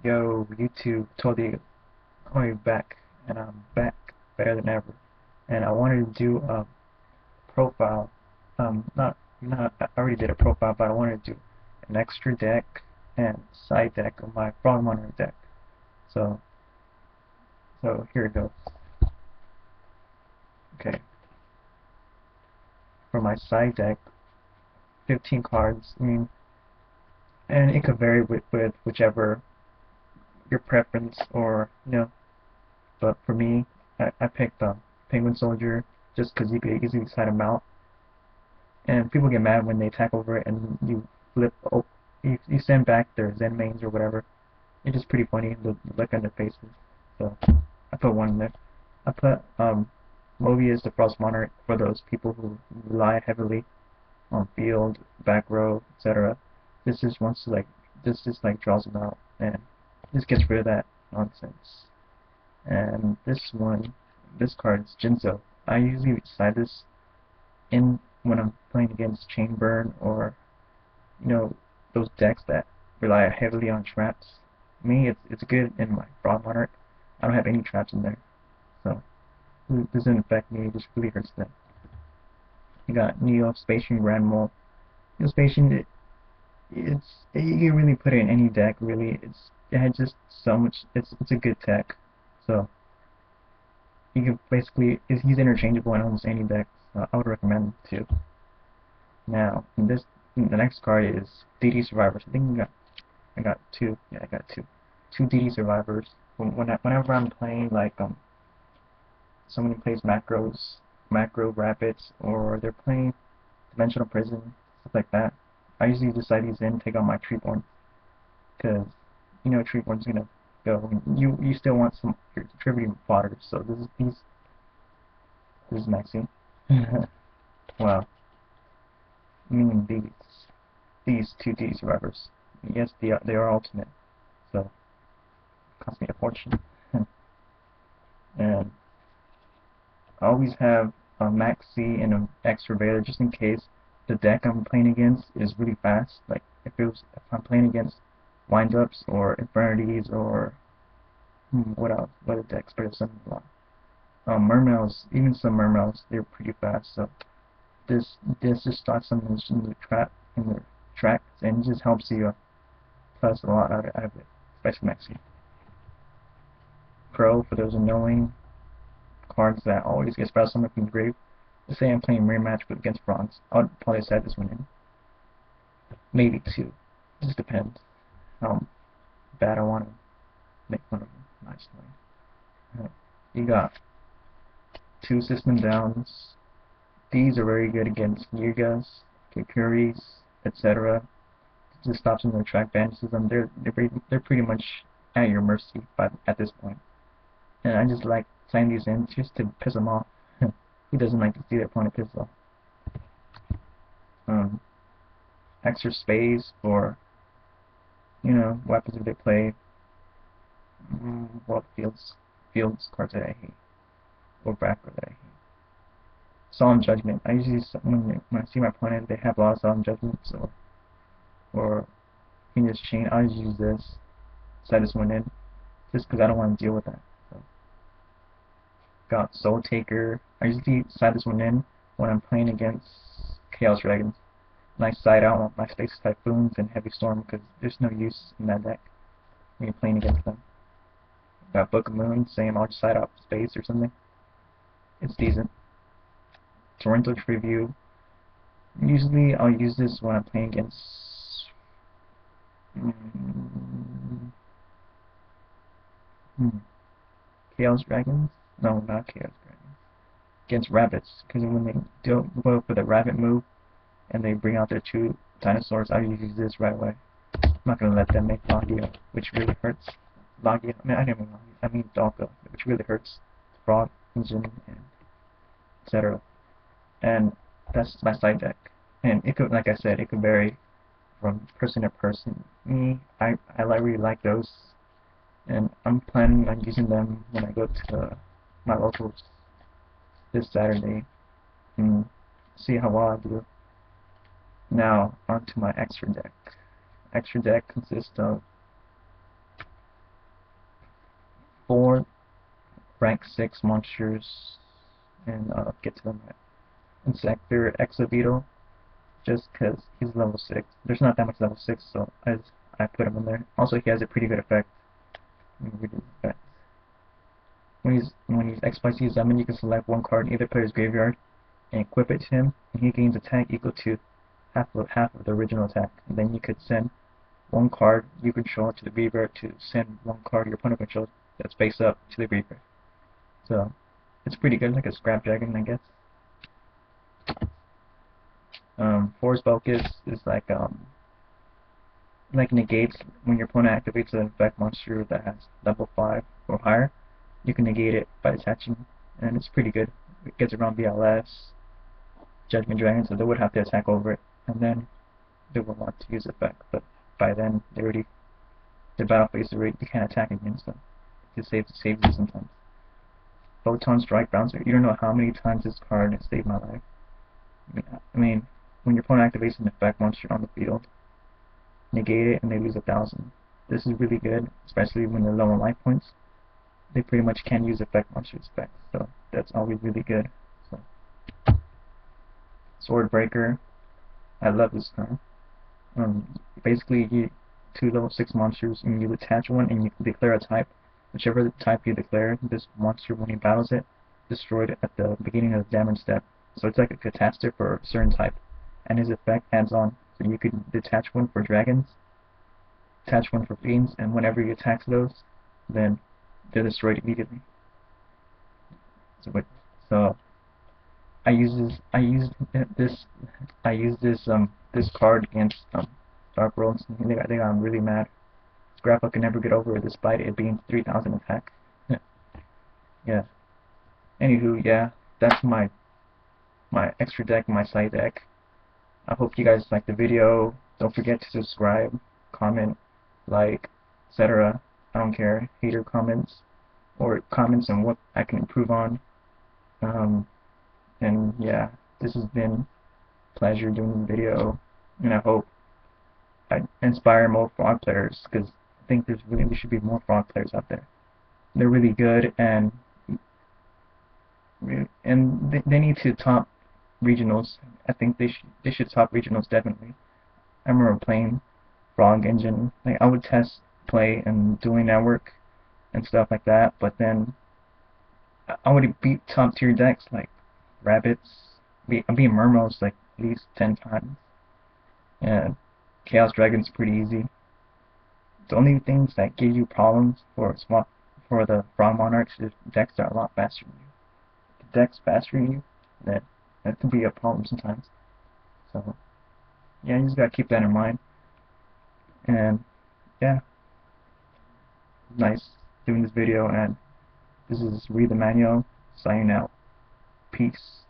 Yo, YouTube, totally, I'm back, and I'm back better than ever. And I wanted to do a profile, I already did a profile, but I wanted to do an extra deck and side deck of my Frog Monarch deck. So, so here it goes. Okay, for my side deck, 15 cards. I mean, and it could vary with whichever your preference, or but for me, I picked Penguin Soldier just because you could easily side him out. And people get mad when they attack over it and you flip, you send back their Zen mains or whatever. It's just pretty funny, the look on their faces. So I put one in there. I put Mobius the Frost Monarch for those people who rely heavily on field, back row, etc. This just like draws them out, and this gets rid of that nonsense. And this card is Jinzo. I usually side this in when I'm playing against Chainburn, or those decks that rely heavily on traps. Me, it's good in my Frog Monarch. I don't have any traps in there, so it doesn't affect me. It just really hurts them. You got Neo Spatian Ranmol. Neo Spatian, you can really put it in any deck. Really, it had just so much. It's a good tech, so you can basically he's interchangeable in almost any deck. So I would recommend it too. Now, the next card is DD Survivors. I think I got two. Yeah, I got two. Two DD Survivors. Whenever I'm playing like someone who plays macro rapids, or they're playing Dimensional Prison, stuff like that, I usually decide these in, take out my Treeborn, because Treeborn's gonna go. You still want some contributing fodder, so this is Maxine. Wow. Meaning these two D survivors. Yes, they are ultimate, so it cost me a fortune. And I always have a Max C and an X Surveyor just in case the deck I'm playing against is really fast. Like if I'm playing against windups or infirmities, or what else? What are decks? But some Mermails, even some Mermails, they're pretty fast. So this just starts them in the tracks, and it just helps you plus a lot out of it, especially Maxi. Pro, for those unknowing, cards that always get special summon from the grave. Let's say I'm playing rematch with against bronze. I would probably set this one in. Maybe two. It just depends how bad I want to make fun of them. Nice line. You got two system downs. These are very good against Yigas, Kikuris, etc. It just stops them in their track, banishes them. They're pretty much at your mercy at this point. And I just like signing these in just to piss them off. Who doesn't like to see their opponent pissed off? Extra space for weapons if they play fields cards that I hate, or backer that I hate. Solemn Judgment. I usually when I see my opponent, they have a lot of Solemn Judgments, or Phoenix Chain. I always use this, set this one in, just because I don't want to deal with that. So, got Soul Taker. I usually side this one in when I'm playing against Chaos Dragons. And I side out my Space Typhoons and Heavy Storm because there's no use in that deck when you're playing against them. Got Book of Moon, saying I'll just side out Space or something. It's decent. Torrential Tribute. Usually I'll use this when I'm playing against Chaos Dragons? No, not Chaos Dragons. Against Rabbits, because when they do go for the Rabbit move and they bring out their two dinosaurs, I use this right away. I'm not gonna let them make Logia, which really hurts. Logia, I didn't mean Logia, I mean Dolga, which really hurts Frog, Engine, and etc. And that's my side deck. And it could, like I said, it could vary from person to person. Me, I really like those, and I'm planning on using them when I go to my locals this Saturday and see how well I do. Now onto my extra deck. Extra deck consists of rank 6 monsters, and get to them in Sector Exobeetle, just because he's level 6. There's not that much level 6, so I put him in there. Also, he has a pretty good effect. When he's XYZ summon, you can select one card in either player's graveyard and equip it to him, and he gains attack equal to half of the original attack. And then you could send one card you control to the graveyard to send one card your opponent controls that's face up to the graveyard. So it's pretty good, like a scrap dragon, I guess. Force Bulk is like negates when your opponent activates an effect monster that has level 5 or higher. You can negate it by attaching, and it's pretty good. It gets around BLS, Judgment Dragon, so they would have to attack over it, and then they will want to use effect, but by then the battle phase already, you can't attack against them. It saves you sometimes. Photon Strike Bouncer, you don't know how many times this card has saved my life. I mean, when your opponent activates an effect monster on the field, negate it and they lose 1,000. This is really good, especially when they're low on life points. They pretty much can't use effect monsters effects, so that's always really good. So, Sword Breaker, I love this card. Basically, you 2 level 6 monsters, and you attach one, and you declare a type. Whichever type you declare, this monster, when he battles it, destroyed it at the beginning of the damage step. So it's like a catastrophe for a certain type, and his effect adds on. So you could detach one for dragons, attach one for fiends, and whenever you attack those, then they're destroyed immediately. So I use this card against Dark Worlds. They got really mad. Scrappa can never get over it despite it being 3,000 attack. Yeah. Anywho, yeah, that's my extra deck, my side deck. I hope you guys liked the video. Don't forget to subscribe, comment, like, etc. I don't care. Hater comments or comments on what I can improve on. And yeah, this has been a pleasure doing this video, and I hope I inspire more frog players, because I think there should be more frog players out there. They're really good, and they need to top regionals. I think they should top regionals definitely. I remember playing Frog Engine. Like, I would test play and doing network and stuff like that, but then I would beat top tier decks like Rabbits. I beat Mermos like at least 10 times. And Chaos Dragon's pretty easy. The only things that give you problems for the Frog Monarchs is decks that are a lot faster than you. If the deck's faster than you, then that could be a problem sometimes. So yeah, you just gotta keep that in mind. And yeah, nice doing this video, and this is Read the Manual signing out. Peace.